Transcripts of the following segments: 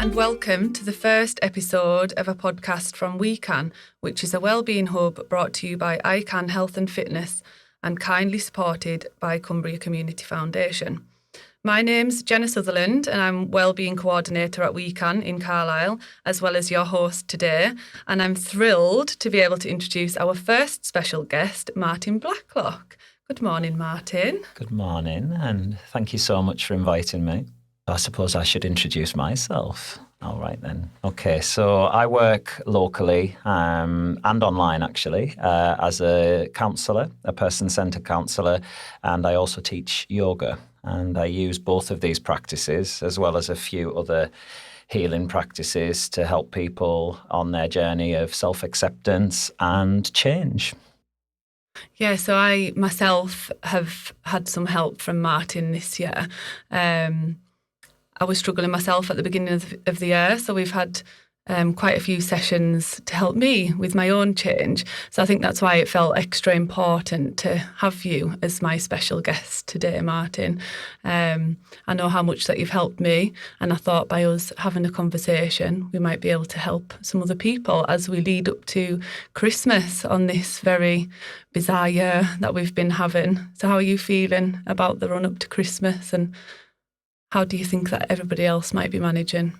and welcome to the first episode of a podcast from WeCan, which is a wellbeing hub brought to you by iCan Health and Fitness and kindly supported by Cumbria Community Foundation. My name's Jenna Sutherland and I'm Wellbeing co-ordinator at WeCan in Carlisle, as well as your host today. And I'm thrilled to be able to introduce our first special guest, Martyn Blacklock. Good morning, Martyn. Good morning, and thank you so much for inviting me. I suppose I should introduce myself. All right then. Okay, so I work locally and online actually as a counsellor, a person-centred counsellor, and I also teach yoga. And I use both of these practices as well as a few other healing practices to help people on their journey of self-acceptance and change. Yeah, so I myself have had some help from Martyn this year. I was struggling myself at the beginning of the year, so we've had quite a few sessions to help me with my own change. So I think that's why it felt extra important to have you as my special guest today, Martyn. I know how much that you've helped me, and I thought by us having a conversation, we might be able to help some other people as we lead up to Christmas on this very bizarre year that we've been having. So how are you feeling about the run up to Christmas, and how do you think that everybody else might be managing?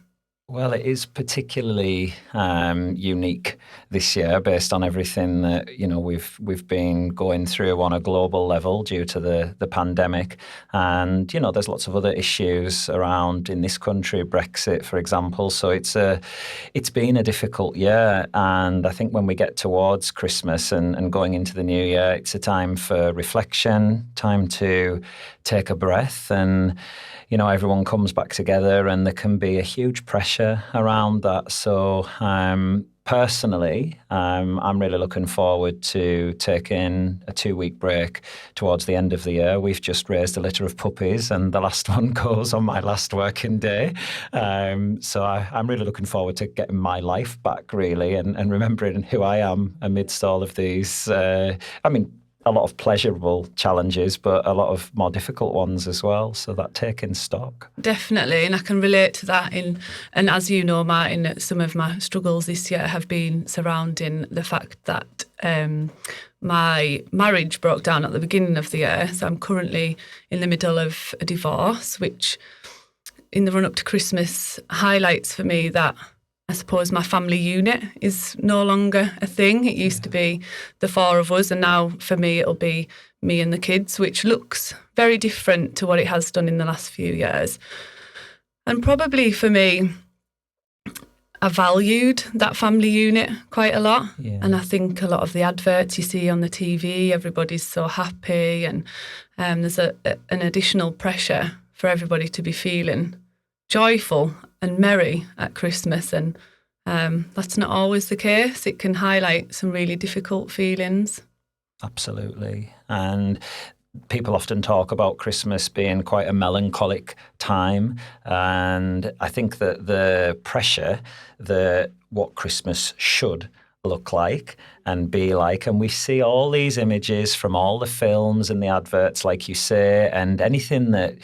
Well, it is particularly unique this year based on everything that we've been going through on a global level due to the pandemic, and there's lots of other issues around in this country, Brexit, for example. So it's been a difficult year, and I think when we get towards Christmas and going into the new year, it's a time for reflection, time to take a breath, and everyone comes back together, and there can be a huge pressure around that. So personally, I'm really looking forward to taking a 2-week break towards the end of the year. We've just raised a litter of puppies, and the last one goes on my last working day. So I'm really looking forward to getting my life back, really, and remembering who I am amidst all of these, a lot of pleasurable challenges, but a lot of more difficult ones as well. So that taking stock. Definitely, and I can relate to that. And as you know, Martyn, some of my struggles this year have been surrounding the fact that my marriage broke down at the beginning of the year. So I'm currently in the middle of a divorce, which in the run up to Christmas highlights for me that I suppose my family unit is no longer a thing. It used to be the 4 of us, and now for me it'll be me and the kids, which looks very different to what it has done in the last few years. And probably for me, I valued that family unit quite a lot. Yeah. And I think a lot of the adverts you see on the TV, everybody's so happy, and there's an additional pressure for everybody to be feeling joyful and merry at Christmas, and that's not always the case. It can highlight some really difficult feelings. Absolutely. And people often talk about Christmas being quite a melancholic time, and I think that the pressure that what Christmas should look like and be like, and we see all these images from all the films and the adverts, like you say, and anything that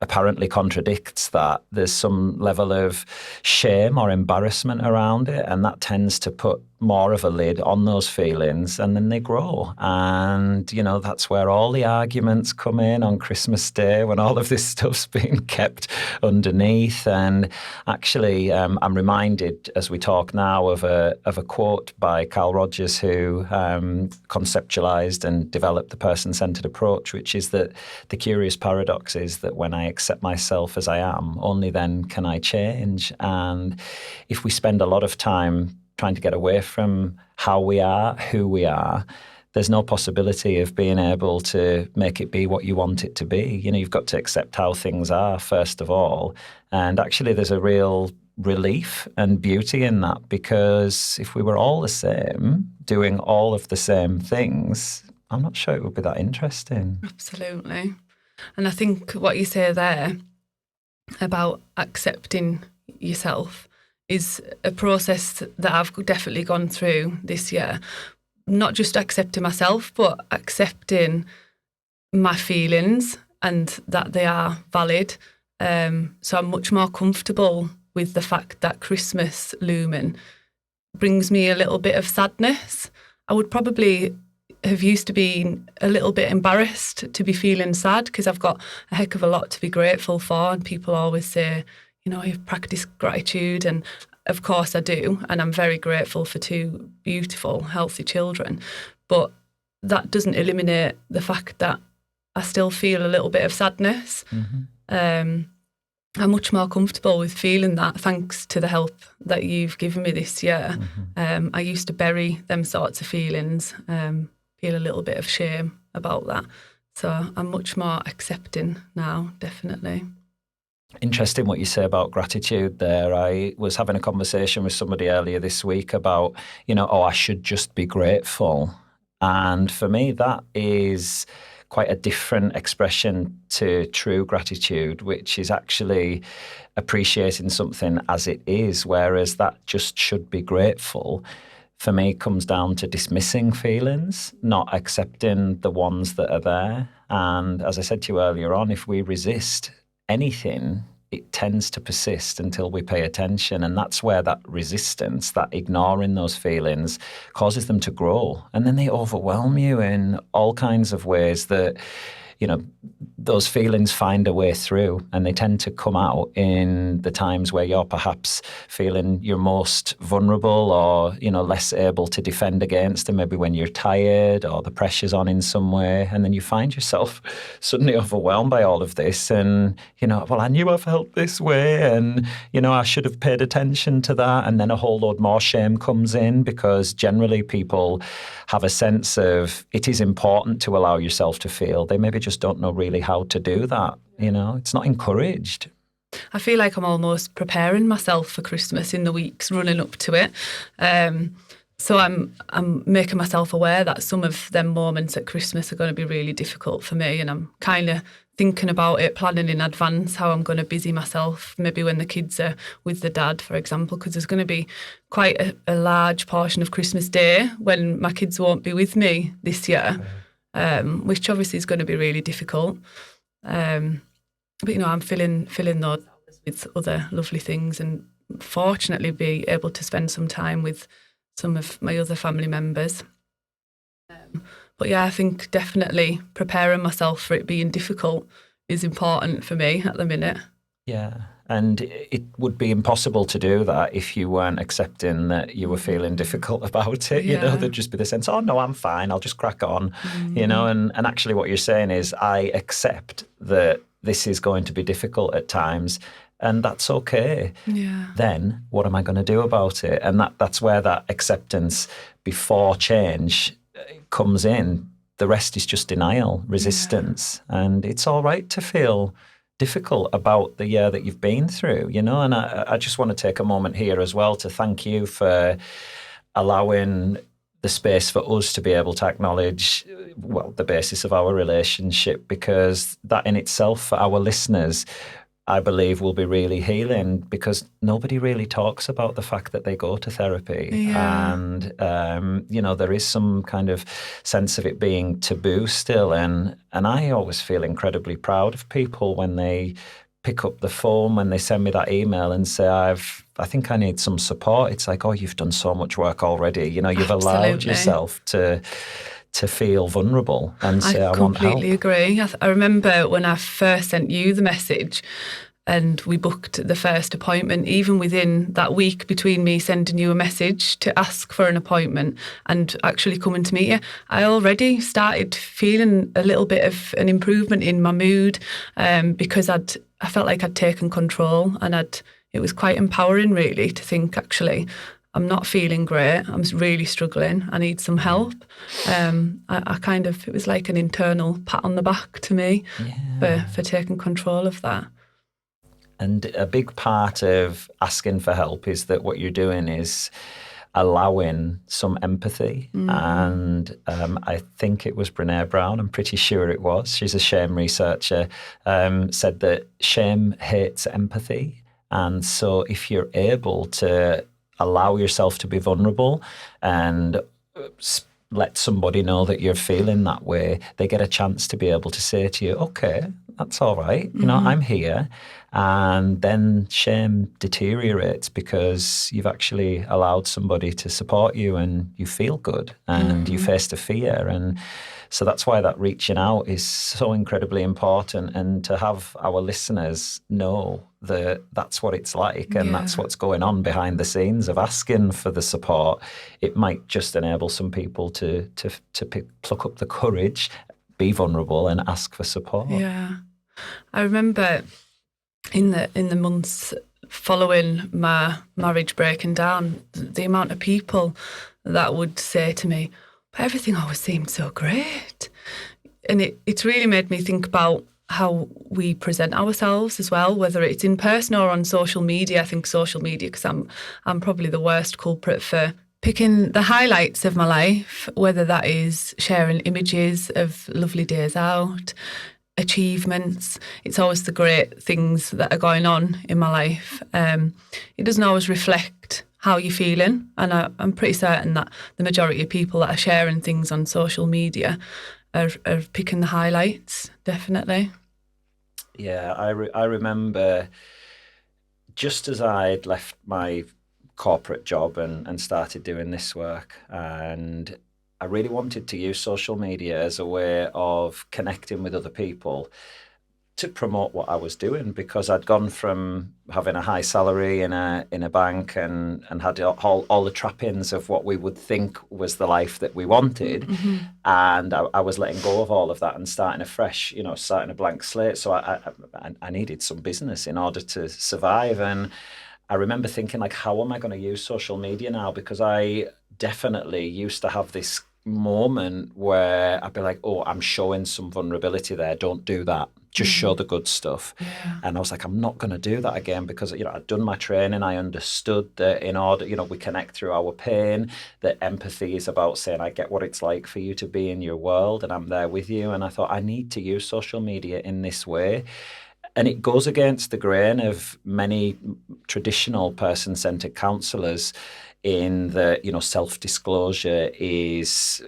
apparently contradicts that, there's some level of shame or embarrassment around it, and that tends to put more of a lid on those feelings, and then they grow. And that's where all the arguments come in on Christmas Day, when all of this stuff's being kept underneath. And actually I'm reminded as we talk now of a quote by Carl Rogers, who conceptualized and developed the person-centered approach, which is that the curious paradox is that when I accept myself as I am, only then can I change. And if we spend a lot of time trying to get away from how we are, who we are, there's no possibility of being able to make it be what you want it to be. You've got to accept how things are, first of all. And actually, there's a real relief and beauty in that, because if we were all the same, doing all of the same things, I'm not sure it would be that interesting. Absolutely. And I think what you say there about accepting yourself is a process that I've definitely gone through this year. Not just accepting myself, but accepting my feelings and that they are valid. So I'm much more comfortable with the fact that Christmas looming brings me a little bit of sadness. I would probably have used to be a little bit embarrassed to be feeling sad, because I've got a heck of a lot to be grateful for, and people always say, you've practiced gratitude, and of course I do, and I'm very grateful for 2 beautiful, healthy children, but that doesn't eliminate the fact that I still feel a little bit of sadness. I'm much more comfortable with feeling that, thanks to the help that you've given me this year. I used to bury them sorts of feelings, feel a little bit of shame about that. So I'm much more accepting now, definitely. Interesting what you say about gratitude there. I was having a conversation with somebody earlier this week about, I should just be grateful. And for me, that is quite a different expression to true gratitude, which is actually appreciating something as it is, whereas that just should be grateful, for me, comes down to dismissing feelings, not accepting the ones that are there. And as I said to you earlier on, if we resist anything, it tends to persist until we pay attention. And that's where that resistance, that ignoring those feelings, causes them to grow. And then they overwhelm you in all kinds of ways that, those feelings find a way through, and they tend to come out in the times where you're perhaps feeling you're most vulnerable, or, less able to defend against them, maybe when you're tired or the pressure's on in some way. And then you find yourself suddenly overwhelmed by all of this. And, well, I knew I felt this way, and, I should have paid attention to that. And then a whole load more shame comes in, because generally people have a sense of it is important to allow yourself to feel. They maybe just don't know really how to do that. It's not encouraged. I feel like I'm almost preparing myself for Christmas in the weeks running up to it. So I'm making myself aware that some of them moments at Christmas are going to be really difficult for me, and I'm kind of thinking about it, planning in advance how I'm going to busy myself, maybe when the kids are with the dad, for example, because there's going to be quite a large portion of Christmas Day when my kids won't be with me this year, which obviously is going to be really difficult. But, I'm filling those hours with other lovely things, and fortunately be able to spend some time with some of my other family members. But yeah, I think definitely preparing myself for it being difficult is important for me at the minute. Yeah, and it would be impossible to do that if you weren't accepting that you were feeling difficult about it. There'd just be the sense, oh no, I'm fine, I'll just crack on, and actually what you're saying is, I accept that this is going to be difficult at times, and that's okay. Yeah. Then what am I going to do about it? And that's where that acceptance before change comes in. The rest is just denial, resistance. Yeah. And it's all right to feel difficult about the year that you've been through, and I just want to take a moment here as well to thank you for allowing the space for us to be able to acknowledge, the basis of our relationship, because that in itself, for our listeners, I believe will be really healing, because nobody really talks about the fact that they go to therapy. Yeah. And, there is some kind of sense of it being taboo still. And I always feel incredibly proud of people when they pick up the phone, when they send me that email and say, I think I need some support. It's like, oh, you've done so much work already. You've Absolutely. allowed yourself to feel vulnerable and say, I want help. I completely agree. I remember when I first sent you the message and we booked the first appointment, even within that week between me sending you a message to ask for an appointment and actually coming to meet you, I already started feeling a little bit of an improvement in my mood, because I felt like I'd taken control, and it was quite empowering really to think, actually, I'm not feeling great. I'm really struggling. I need some help. It was like an internal pat on the back to me for taking control of that. And a big part of asking for help is that what you're doing is allowing some empathy. And I think it was Brené Brown, I'm pretty sure it was, she's a shame researcher, said that shame hates empathy. And so if you're able to allow yourself to be vulnerable and let somebody know that you're feeling that way, they get a chance to be able to say to you, okay, that's all right. You know, I'm here. And then shame deteriorates because you've actually allowed somebody to support you and you feel good and you face the fear. And so that's why that reaching out is so incredibly important, and to have our listeners know that that's what it's like and that's what's going on behind the scenes of asking for the support. It might just enable some people to pluck up the courage, be vulnerable and ask for support. Yeah. I remember in the months following my marriage breaking down, the amount of people that would say to me, but everything always seemed so great. And it's really made me think about how we present ourselves as well, whether it's in person or on social media. I think social media, because I'm probably the worst culprit for picking the highlights of my life, whether that is sharing images of lovely days out, achievements. It's always the great things that are going on in my life. It doesn't always reflect how you're feeling, and I'm pretty certain that the majority of people that are sharing things on social media are picking the highlights, definitely. Yeah, I remember just as I'd left my corporate job and started doing this work, and I really wanted to use social media as a way of connecting with other people to promote what I was doing, because I'd gone from having a high salary in a bank and had all the trappings of what we would think was the life that we wanted. And I was letting go of all of that and starting afresh, you know, starting a blank slate. So I needed some business in order to survive. And I remember thinking, like, how am I going to use social media now? Because I definitely used to have this moment where I'd be like, oh, I'm showing some vulnerability there. Don't do that. Just show the good stuff. Yeah. And I was like, I'm not going to do that again, because, you know, I'd done my training. I understood that in order, you know, we connect through our pain, that empathy is about saying, I get what it's like for you to be in your world and I'm there with you. And I thought, I need to use social media in this way. And it goes against the grain of many traditional person-centered counsellors in that, you know, self-disclosure is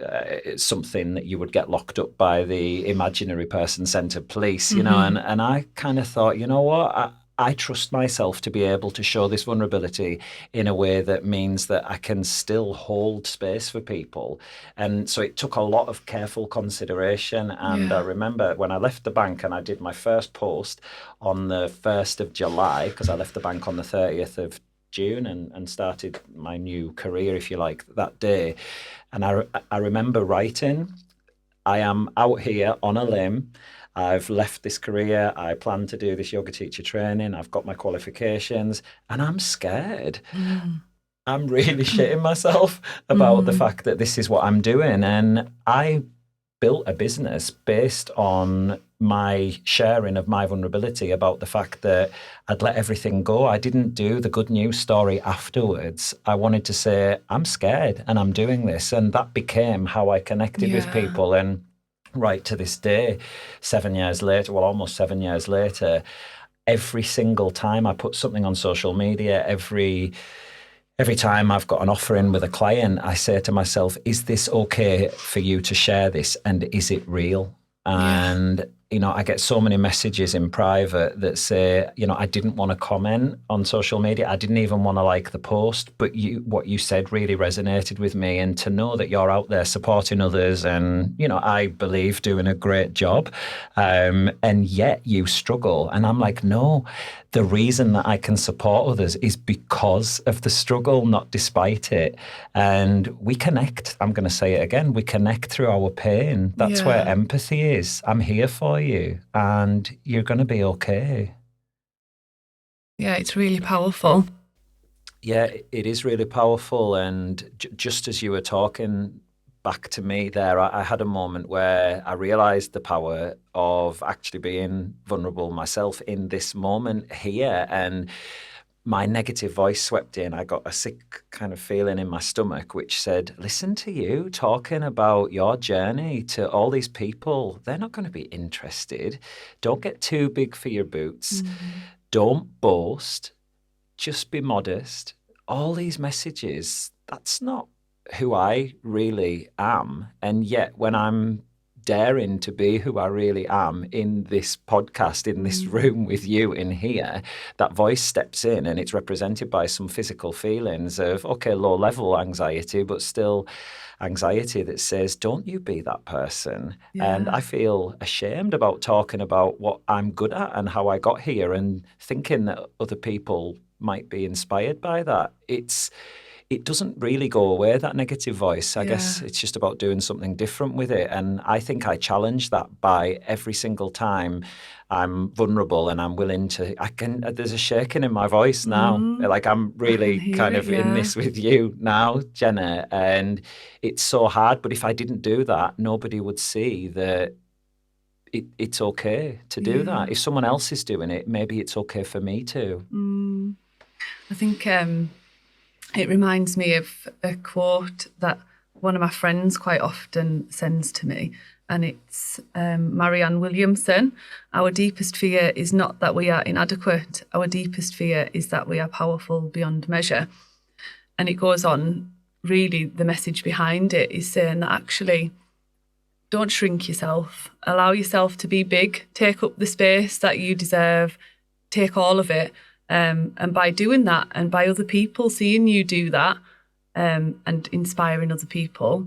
something that you would get locked up by the imaginary person-centered police, you know, and I kind of thought, you know what, I trust myself to be able to show this vulnerability in a way that means that I can still hold space for people. And so it took a lot of careful consideration. And I remember when I left the bank and I did my first post on the 1st of July, because I left the bank on the 30th of June and started my new career, if you like, that day. And I remember writing, I am out here on a limb. I've left this career. I plan to do this yoga teacher training. I've got my qualifications and I'm scared. I'm really shitting myself about the fact that this is what I'm doing. And I built a business based on my sharing of my vulnerability about the fact that I'd let everything go. I didn't do the good news story afterwards. I wanted to say, I'm scared and I'm doing this. And that became how I connected with people. And right to this day, 7 years later, well, almost 7 years later, every single time I put something on social media, every time I've got an offer in with a client, I say to myself, is this okay for you to share this? And is it real? And, you know, I get so many messages in private that say, you know, I didn't want to comment on social media. I didn't even want to like the post, but what you said really resonated with me. And to know that you're out there supporting others and, you know, I believe doing a great job, and yet you struggle. And I'm like, no, the reason that I can support others is because of the struggle, not despite it. And we connect. I'm going to say it again. We connect through our pain. That's where empathy is. I'm here for you and you're going to be okay. Yeah, it's really powerful. Yeah, it is really powerful. And just as you were talking back to me there, I had a moment where I realized the power of actually being vulnerable myself in this moment here. And my negative voice swept in. I got a sick kind of feeling in my stomach, which said, listen to you talking about your journey to all these people. They're not going to be interested. Don't get too big for your boots. Don't boast. Just be modest. All these messages, that's not who I really am. And yet when I'm daring to be who I really am in this podcast, in this room with you in here, that voice steps in and it's represented by some physical feelings of, okay, low level anxiety, but still anxiety that says, don't you be that person. Yeah. And I feel ashamed about talking about what I'm good at and how I got here and thinking that other people might be inspired by that. It doesn't really go away, that negative voice. I guess it's just about doing something different with it. And I think I challenge that by every single time I'm vulnerable and I'm willing to, there's a shaking in my voice now. Like I'm really kind of in this with you now, Jenna. And it's so hard. But if I didn't do that, nobody would see that it's okay to do that. If someone else is doing it, maybe it's okay for me too. I think it reminds me of a quote that one of my friends quite often sends to me, and it's Marianne Williamson. Our deepest fear is not that we are inadequate. Our deepest fear is that we are powerful beyond measure. And it goes on, really, the message behind it is saying that actually, don't shrink yourself. Allow yourself to be big. Take up the space that you deserve. Take all of it. And by doing that, and by other people seeing you do that, and inspiring other people,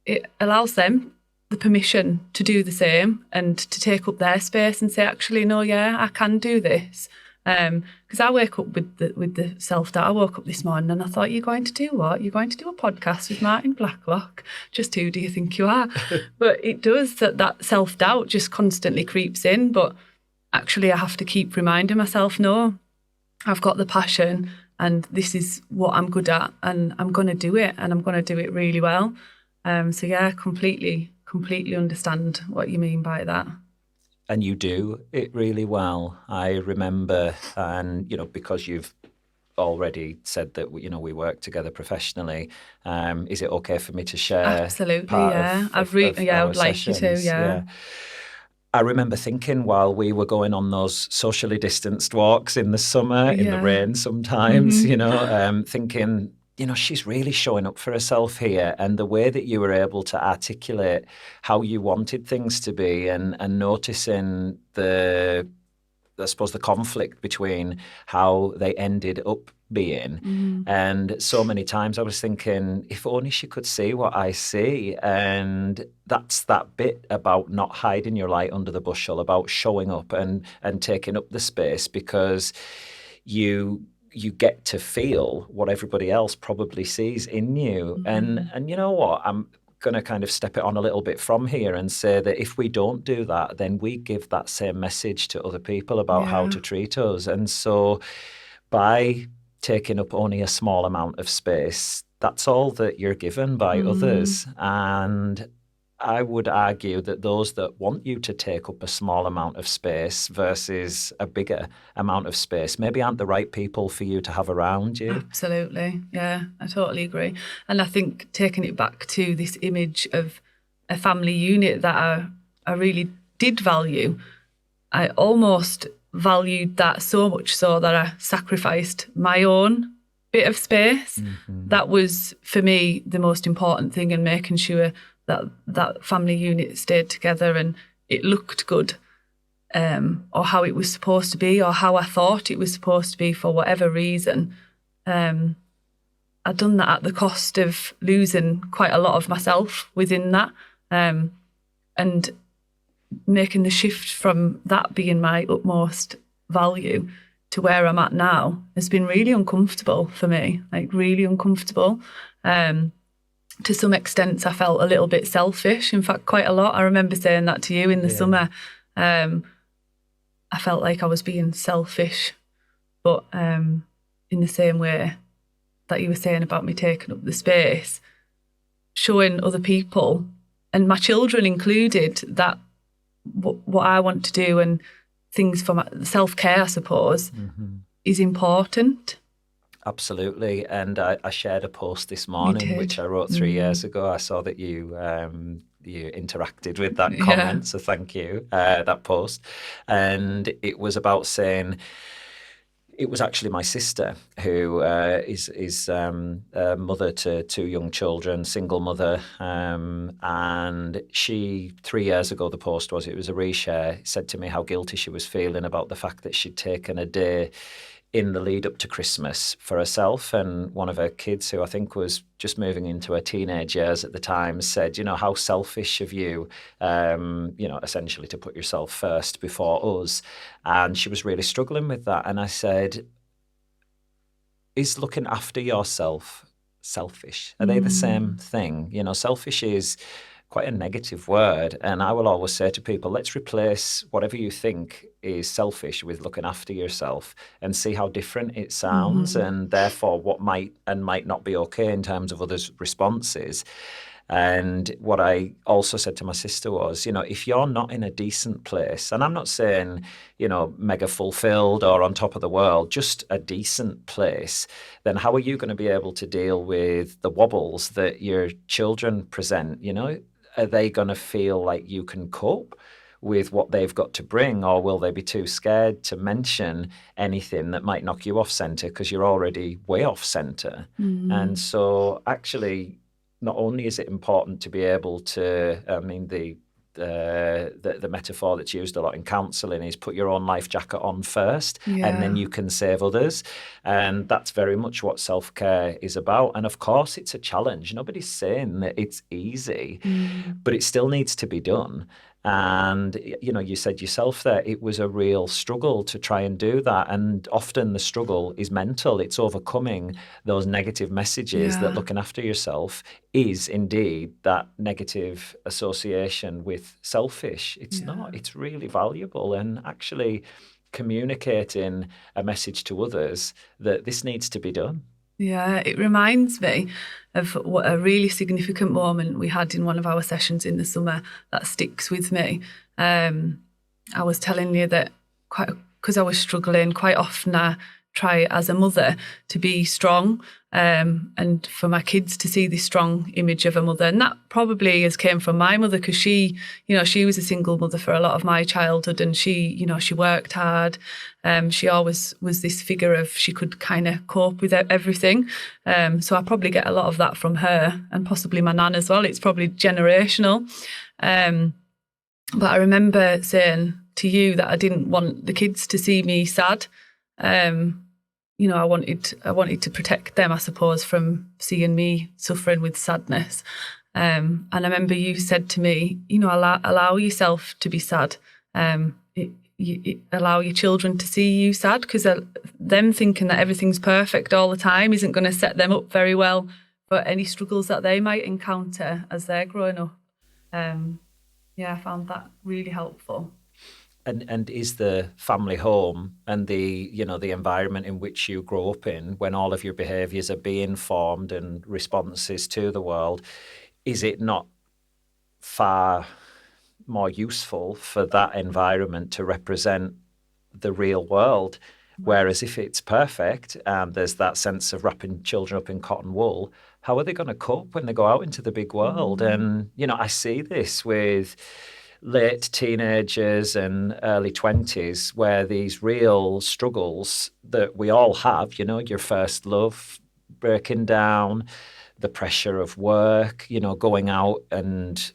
it allows them the permission to do the same and to take up their space and say, actually, no, I can do this. Because I wake up with the self-doubt. I woke up this morning and I thought, you're going to do what? You're going to do a podcast with Martyn Blacklock? Just who do you think you are? But it does, that self-doubt just constantly creeps in. But actually, I have to keep reminding myself, no, I've got the passion and this is what I'm good at and I'm going to do it and I'm going to do it really well. Completely understand what you mean by that. And you do it really well. I remember, and, because you've already said that, we work together professionally, is it okay for me to share? Absolutely, yeah. I would like you to, yeah. I remember thinking while we were going on those socially distanced walks in the summer, in the rain sometimes, thinking, she's really showing up for herself here. And the way that you were able to articulate how you wanted things to be and noticing the conflict between how they ended up being. And so many times I was thinking, if only she could see what I see. And that's that bit about not hiding your light under the bushel, about showing up and taking up the space, because you get to feel what everybody else probably sees in you. And you know what? I'm going to kind of step it on a little bit from here and say that if we don't do that, then we give that same message to other people about how to treat us. And so by taking up only a small amount of space, that's all that you're given by others. And I would argue that those that want you to take up a small amount of space versus a bigger amount of space maybe aren't the right people for you to have around you. Absolutely. Yeah, I totally agree. And I think taking it back to this image of a family unit that I really did value, I almost valued that so much so that I sacrificed my own bit of space. That was, for me, the most important thing in making sure that family unit stayed together and it looked good, or how it was supposed to be, or how I thought it was supposed to be for whatever reason. I'd done that at the cost of losing quite a lot of myself within that, and making the shift from that being my utmost value to where I'm at now has been really uncomfortable for me, like really uncomfortable. To some extent, I felt a little bit selfish. In fact, quite a lot. I remember saying that to you in the summer. I felt like I was being selfish, but in the same way that you were saying about me taking up the space, showing other people, and my children included, that what I want to do and things for my self-care, I suppose, is important. Absolutely. And I shared a post this morning, which I wrote 3 years ago. I saw that you interacted with that comment, so thank you, that post. And it was about saying, It was actually my sister who is a mother to two young children, single mother, and she 3 years ago, the post was, it was a reshare, said to me how guilty she was feeling about the fact that she'd taken a day in the lead up to Christmas for herself, and one of her kids, who I think was just moving into her teenage years at the time, said, how selfish of you, essentially to put yourself first before us. And she was really struggling with that. And I said, is looking after yourself selfish? Are they the same thing? Selfish is quite a negative word. And I will always say to people, let's replace whatever you think is selfish with looking after yourself and see how different it sounds, and therefore what might and might not be okay in terms of others' responses. And what I also said to my sister was, if you're not in a decent place, and I'm not saying, mega fulfilled or on top of the world, just a decent place, then how are you going to be able to deal with the wobbles that your children present? Are they going to feel like you can cope with what they've got to bring, or will they be too scared to mention anything that might knock you off centre because you're already way off centre? And so actually, not only is it important to be able to, the metaphor that's used a lot in counselling is put your own life jacket on first, and then you can save others. And that's very much what self-care is about. And of course, it's a challenge. Nobody's saying that it's easy, but it still needs to be done. And, you said yourself there, it was a real struggle to try and do that. And often the struggle is mental. It's overcoming those negative messages that looking after yourself is indeed that negative association with selfish. It's not. It's really valuable. And actually communicating a message to others that this needs to be done. Yeah, it reminds me of what a really significant moment we had in one of our sessions in the summer that sticks with me. I was telling you that because I was struggling, quite often I try as a mother to be strong, and for my kids to see this strong image of a mother. And that probably came from my mother, because she was a single mother for a lot of my childhood, and she worked hard. She always was this figure of, she could kind of cope with everything. So I probably get a lot of that from her, and possibly my nan as well. It's probably generational. But I remember saying to you that I didn't want the kids to see me sad. I wanted to protect them, I suppose, from seeing me suffering with sadness. And I remember you said to me, allow yourself to be sad. Allow your children to see you sad, because them thinking that everything's perfect all the time isn't going to set them up very well for any struggles that they might encounter as they're growing up. I found that really helpful. And is the family home and the environment in which you grow up in, when all of your behaviours are being formed and responses to the world, is it not far more useful for that environment to represent the real world? Whereas if it's perfect and there's that sense of wrapping children up in cotton wool, how are they going to cope when they go out into the big world? And, I see this with late teenagers and early 20s, where these real struggles that we all have, your first love breaking down, the pressure of work, going out and,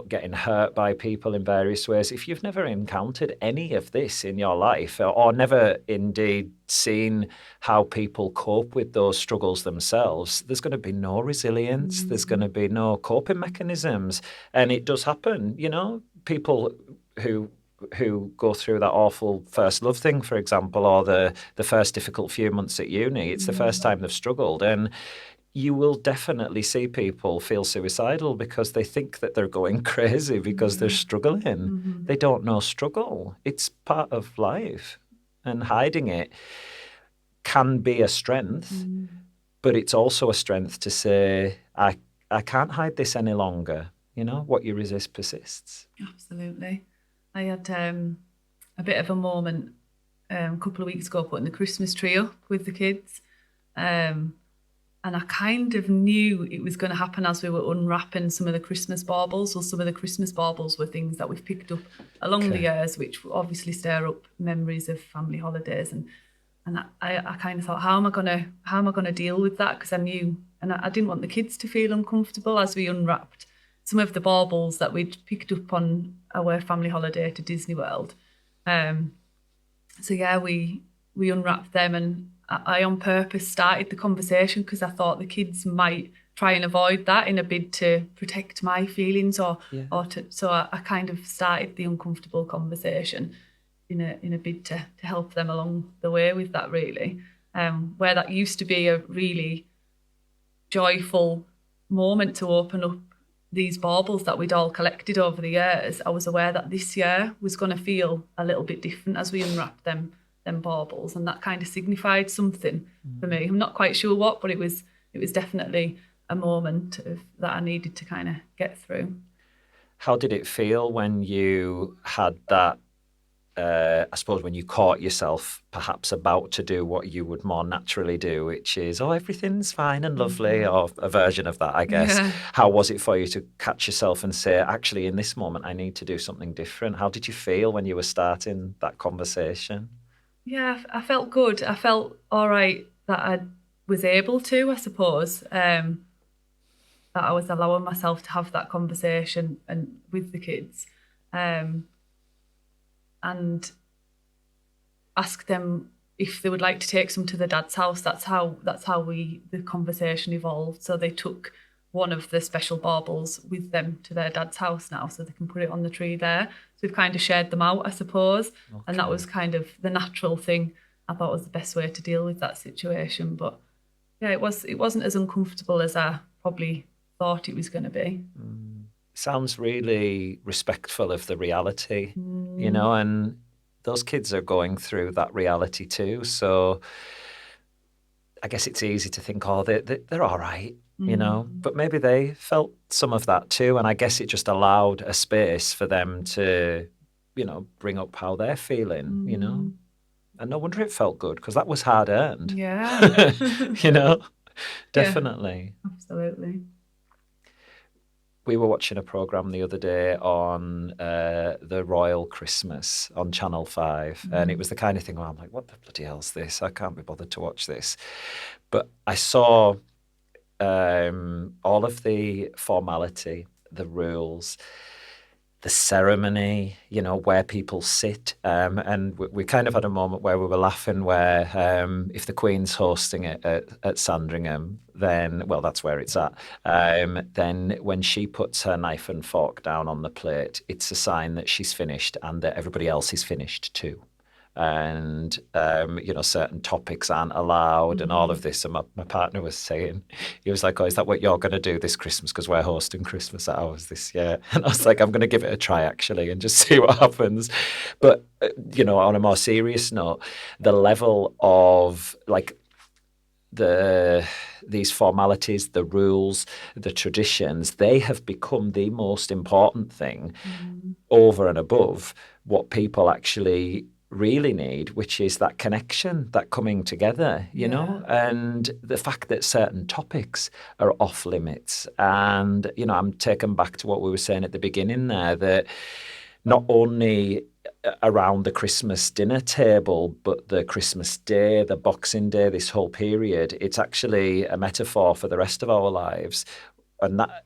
getting hurt by people in various ways. If you've never encountered any of this in your life, or never indeed seen how people cope with those struggles themselves, there's going to be no resilience. There's going to be no coping mechanisms. And it does happen, people who go through that awful first love thing, for example, or the first difficult few months at uni. It's the first time they've struggled. And you will definitely see people feel suicidal because they think that they're going crazy because they're struggling. They don't know struggle. It's part of life. And hiding it can be a strength, but it's also a strength to say, I can't hide this any longer. What you resist persists. Absolutely. I had a bit of a moment a couple of weeks ago putting the Christmas tree up with the kids. And I kind of knew it was going to happen as we were unwrapping some of the Christmas baubles. Well, some of the Christmas baubles were things that we've picked up along the years, which obviously stir up memories of family holidays. And And I kind of thought, how am I gonna deal with that? Because I knew, and I didn't want the kids to feel uncomfortable as we unwrapped some of the baubles that we'd picked up on our family holiday to Disney World. So yeah, we unwrapped them, and I on purpose started the conversation because I thought the kids might try and avoid that in a bid to protect my feelings, so I kind of started the uncomfortable conversation in a bid to help them along the way with that, really. Where that used to be a really joyful moment to open up these baubles that we'd all collected over the years, I was aware that this year was going to feel a little bit different as we unwrapped them baubles, and that kind of signified something for me. I'm not quite sure what, but it was definitely a moment that I needed to kind of get through. How did it feel when you had that, I suppose, when you caught yourself perhaps about to do what you would more naturally do, which is, oh, everything's fine and lovely, or a version of that, I guess. Yeah. How was it for you to catch yourself and say, actually, in this moment, I need to do something different? How did you feel when you were starting that conversation? Yeah, I felt good. I felt all right that I was able to, I suppose, that I was allowing myself to have that conversation and with the kids. And ask them if they would like to take some to the dad's house. That's how the conversation evolved. So they took one of the special baubles with them to their dad's house now, so they can put it on the tree there. So we've kind of shared them out, I suppose. Okay. And that was kind of the natural thing I thought was the best way to deal with that situation. But yeah, it wasn't as uncomfortable as I probably thought it was going to be. Sounds really respectful of the reality, you know, and those kids are going through that reality too. So I guess it's easy to think, oh, they're all right, you know, but maybe they felt some of that too. And I guess it just allowed a space for them to, you know, bring up how they're feeling, you know. And no wonder it felt good, because that was hard earned. Yeah. You know, definitely. Yeah, absolutely. We were watching a programme the other day on the Royal Christmas on Channel 5, and it was the kind of thing where I'm like, what the bloody hell's this? I can't be bothered to watch this. But I saw all of the formality, the rules, the ceremony, you know, where people sit. And we kind of had a moment where we were laughing where if the Queen's hosting it at Sandringham, then, well, that's where it's at. Then when she puts her knife and fork down on the plate, it's a sign that she's finished and that everybody else is finished too. And, you know, certain topics aren't allowed and all of this. And my partner was saying, he was like, oh, is that what you're going to do this Christmas? Because we're hosting Christmas at ours this year. And I was like, I'm going to give it a try, actually, and just see what happens. But, you know, on a more serious note, the level of, like, these formalities, the rules, the traditions, they have become the most important thing over and above what people actually really need, which is that connection, that coming together, you know, and the fact that certain topics are off limits. And, you know, I'm taken back to what we were saying at the beginning there, that not only around the Christmas dinner table, but the Christmas Day, the Boxing Day, this whole period, it's actually a metaphor for the rest of our lives. And that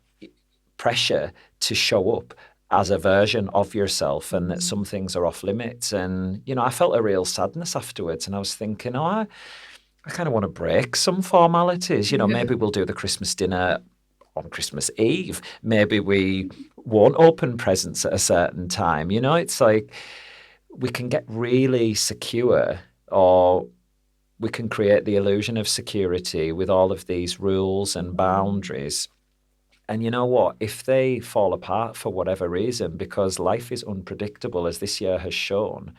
pressure to show up as a version of yourself, and that some things are off limits. And, you know, I felt a real sadness afterwards, and I was thinking, oh, I kind of want to break some formalities. You know, maybe we'll do the Christmas dinner on Christmas Eve. Maybe we won't open presents at a certain time. You know, it's like we can get really secure, or we can create the illusion of security with all of these rules and boundaries. And you know what? If they fall apart for whatever reason, because life is unpredictable, as this year has shown,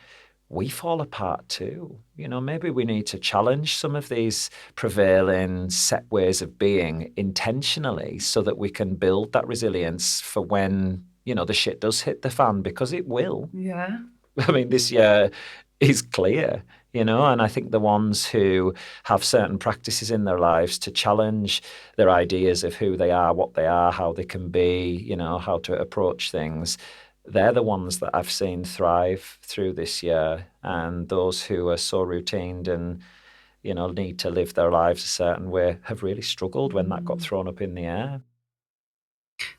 we fall apart too. You know, maybe we need to challenge some of these prevailing set ways of being intentionally, so that we can build that resilience for when, you know, the shit does hit the fan, because it will. Yeah. I mean, this year is clear, you know, and I think the ones who have certain practices in their lives to challenge their ideas of who they are, what they are, how they can be, you know, how to approach things, they're the ones that I've seen thrive through this year, and those who are so routined and need to live their lives a certain way have really struggled when that got thrown up in the air.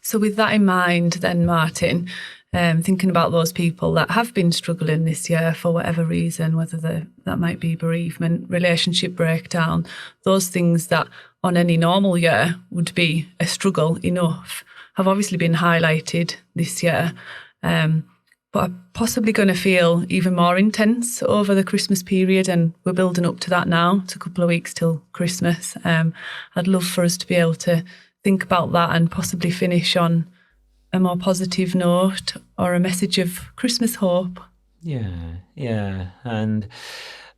So with that in mind then, Martyn, thinking about those people that have been struggling this year for whatever reason, whether that might be bereavement, relationship breakdown, those things that on any normal year would be a struggle enough, have obviously been highlighted this year, but are possibly going to feel even more intense over the Christmas period, and we're building up to that now. It's a couple of weeks till Christmas. I'd love for us to be able to think about that and possibly finish on a more positive note or a message of Christmas hope. Yeah. And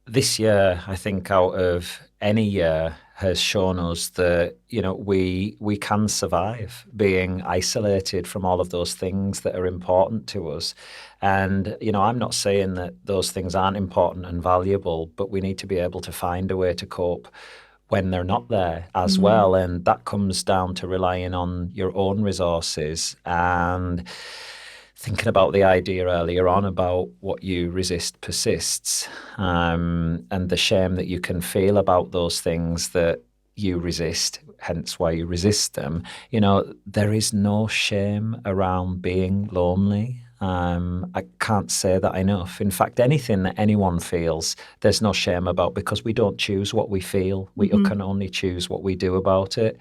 this year, I think out of any year, has shown us that, we can survive being isolated from all of those things that are important to us. And, I'm not saying that those things aren't important and valuable, but we need to be able to find a way to cope when they're not there as well. And that comes down to relying on your own resources and thinking about the idea earlier on about what you resist persists, and the shame that you can feel about those things that you resist, hence why you resist them. There is no shame around being lonely. I can't say that enough. In fact, anything that anyone feels, there's no shame about, because we don't choose what we feel. We can only choose what we do about it.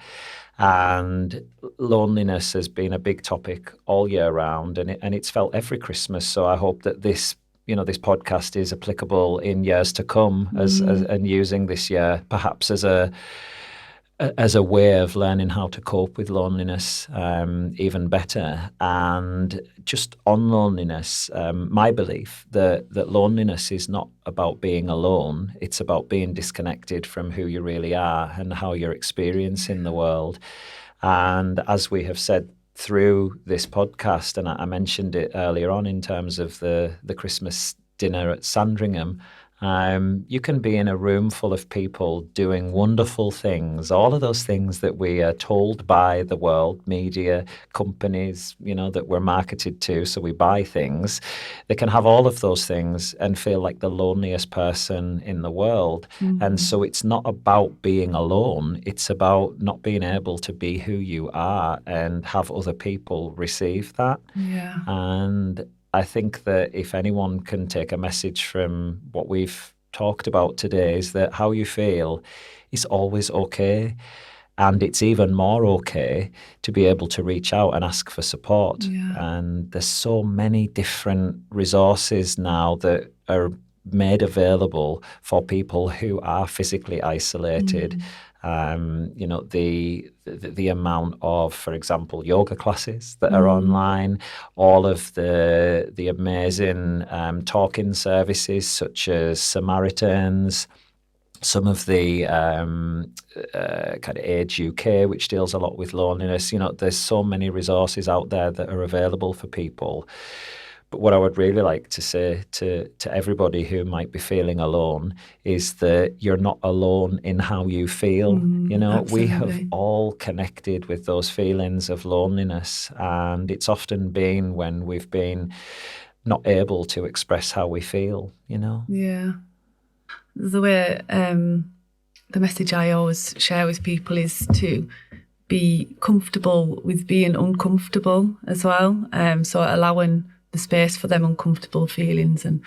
And loneliness has been a big topic all year round, and it's felt every Christmas. So I hope that this podcast is applicable in years to come, and using this year perhaps as a way of learning how to cope with loneliness even better. And just on loneliness, my belief that loneliness is not about being alone. It's about being disconnected from who you really are and how you're experiencing the world. And as we have said through this podcast, and I mentioned it earlier on in terms of the Christmas dinner at Sandringham, you can be in a room full of people doing wonderful things, all of those things that we are told by the world, media, companies, that we're marketed to, so we buy things. They can have all of those things and feel like the loneliest person in the world. And so it's not about being alone. It's about not being able to be who you are and have other people receive that. Yeah. And I think that if anyone can take a message from what we've talked about today, is that how you feel is always okay. And it's even more okay to be able to reach out and ask for support. Yeah. And there's so many different resources now that are made available for people who are physically isolated. The amount of, for example, yoga classes that are online, all of the amazing talking services such as Samaritans, some of the kind of Age UK, which deals a lot with loneliness. There's so many resources out there that are available for people. But what I would really like to say to everybody who might be feeling alone is that you're not alone in how you feel. We have all connected with those feelings of loneliness, and it's often been when we've been not able to express how we feel, Yeah. The way the message I always share with people is to be comfortable with being uncomfortable as well. So allowing the space for them uncomfortable feelings and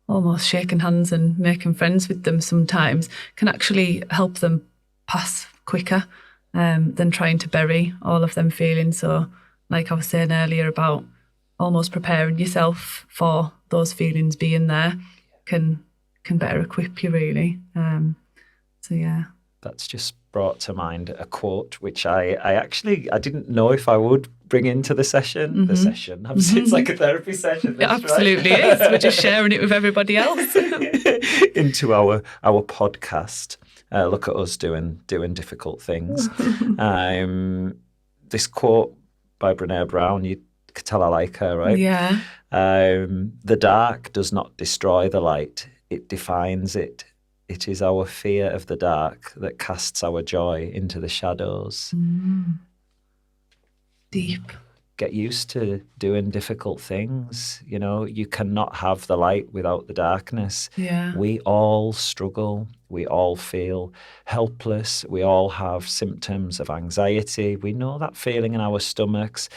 almost shaking hands and making friends with them sometimes can actually help them pass quicker than trying to bury all of them feelings. So like I was saying earlier about almost preparing yourself for those feelings being there can better equip you really. So yeah. That's just brought to mind a quote which I didn't know if I would bring into the session. The session. It's like a therapy session. It absolutely is. We're just sharing it with everybody else. Into our podcast. Look at us doing difficult things. This quote by Brené Brown, you could tell I like her, right? Yeah. The dark does not destroy the light, it defines it. It is our fear of the dark that casts our joy into the shadows. Deep. get used to doing difficult things. You know, you cannot have the light without the darkness. Yeah. We all struggle. We all feel helpless. We all have symptoms of anxiety. We know that feeling in our stomachs,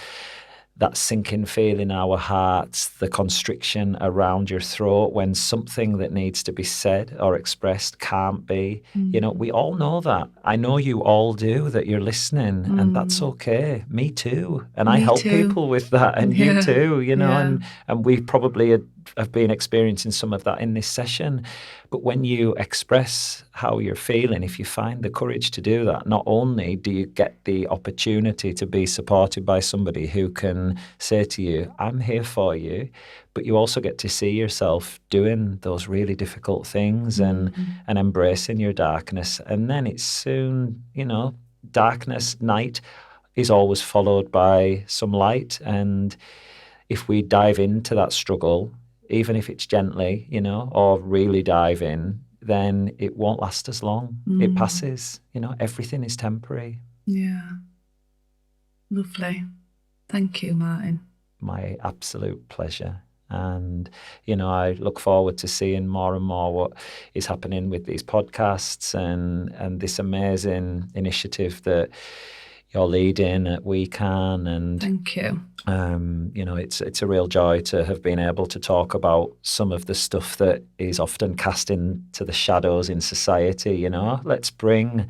that sinking feeling in our hearts, the constriction around your throat when something that needs to be said or expressed can't be. You know, we all know that. I know you all do, that you're listening, and that's okay. Me too. And I Me help too. people with that, and you too, you know, Yeah. and we probably have been experiencing some of that in this session. But when you express how you're feeling, if you find the courage to do that, not only do you get the opportunity to be supported by somebody who can say to you, I'm here for you, but you also get to see yourself doing those really difficult things and embracing your darkness. And then it's soon, you know, darkness, night is always followed by some light. And if we dive into that struggle, even if it's gently, you know, or really dive in, then it won't last as long. It passes. You know, everything is temporary. Yeah. Lovely. Thank you, Martyn. My absolute pleasure. And, you know, I look forward to seeing more and more what is happening with these podcasts and this amazing initiative that you're leading at WeCan. And thank you. You know, it's a real joy to have been able to talk about some of the stuff that is often cast into the shadows in society. You know, let's bring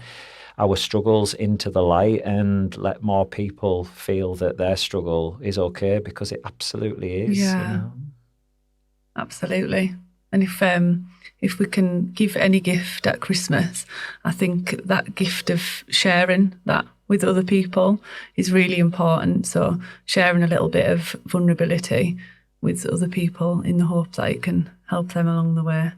our struggles into the light and let more people feel that their struggle is okay, because it absolutely is. Yeah, you know? Absolutely. And if we can give any gift at Christmas, I think that gift of sharing that with other people is really important. So sharing a little bit of vulnerability with other people in the hope that it can help them along the way.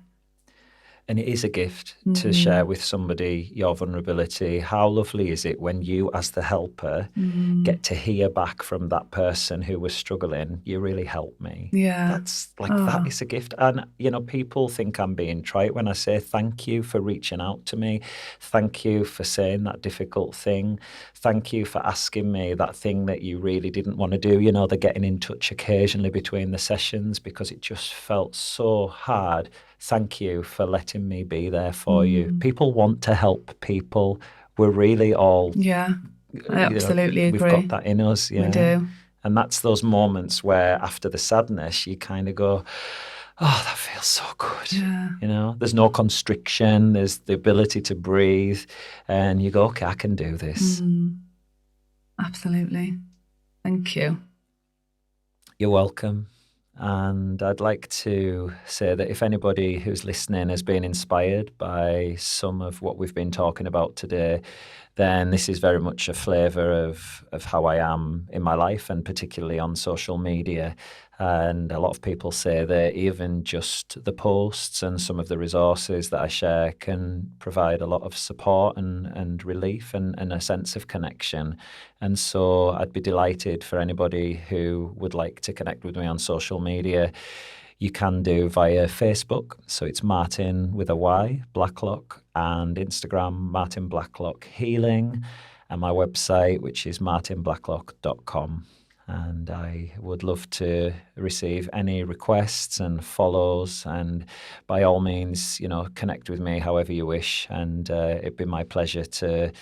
And it is a gift to share with somebody your vulnerability. How lovely is it when you, as the helper, get to hear back from that person who was struggling, you really helped me. Yeah. That's like, that is a gift. And, you know, people think I'm being trite when I say thank you for reaching out to me. Thank you for saying that difficult thing. Thank you for asking me that thing that you really didn't want to do. You know, the getting in touch occasionally between the sessions because it just felt so hard. Thank you for letting me be there for you. People want to help people. We're really all... Yeah, I absolutely agree. We've got that in us. Yeah. We do. And that's those moments where after the sadness, you kind of go, oh, that feels so good. Yeah. You know, there's no constriction. There's the ability to breathe. And you go, okay, I can do this. Absolutely. Thank you. You're welcome. And I'd like to say that if anybody who's listening has been inspired by some of what we've been talking about today, then this is very much a flavour of how I am in my life, and particularly on social media. And a lot of people say that even just the posts and some of the resources that I share can provide a lot of support and relief and a sense of connection. And so I'd be delighted for anybody who would like to connect with me on social media. You can do via Facebook. So it's Martyn with a Y, Blacklock, and Instagram, Martyn Blacklock Healing, and my website, which is martynblacklock.com. And I would love to receive any requests and follows, and by all means, you know, connect with me however you wish. And it'd be my pleasure to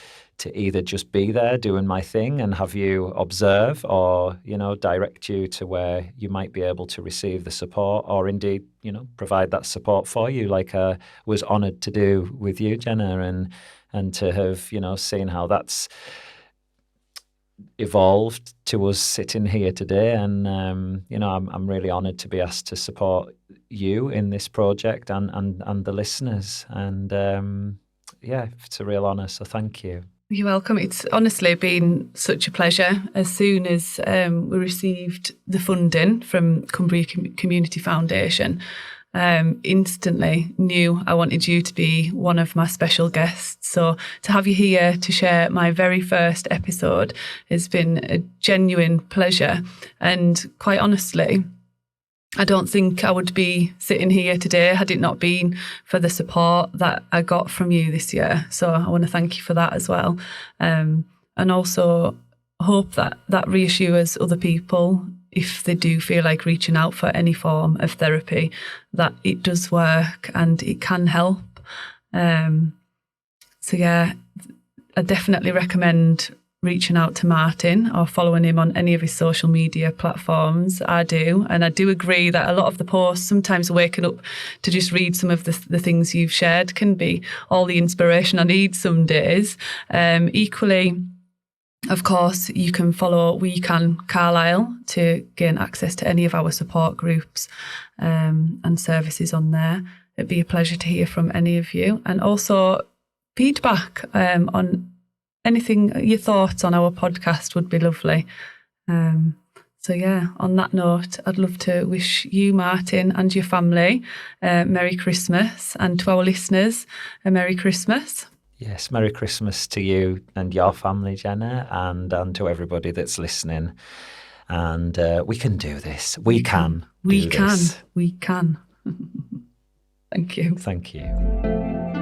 either just be there doing my thing and have you observe, or, you know, direct you to where you might be able to receive the support, or indeed, you know, provide that support for you, like I was honoured to do with you, Jenna, and to have, you know, seen how that's evolved to us sitting here today. And you know, I'm really honoured to be asked to support you in this project and the listeners. And yeah, it's a real honour, so thank you. You're welcome. It's honestly been such a pleasure. As soon as we received the funding from Cumbria Community Foundation, instantly knew I wanted you to be one of my special guests. So to have you here to share my very first episode has been a genuine pleasure. And quite honestly, I don't think I would be sitting here today had it not been for the support that I got from you this year. So I want to thank you for that as well. And also hope that that reassures other people if they do feel like reaching out for any form of therapy, that it does work and it can help. So yeah, I definitely recommend reaching out to Martyn or following him on any of his social media platforms. I do. And I do agree that a lot of the posts, sometimes waking up to just read some of the things you've shared can be all the inspiration I need some days. Equally, of course, you can follow WeCan Carlisle to gain access to any of our support groups and services on there. It'd be a pleasure to hear from any of you. And also feedback on anything, your thoughts on our podcast would be lovely. So yeah, on that note, I'd love to wish you, Martyn, and your family Merry Christmas, and to our listeners, a Merry Christmas. Yes, Merry Christmas to you and your family, Jenna, and to everybody that's listening. And we can do this. We can. We can. Thank you. Thank you.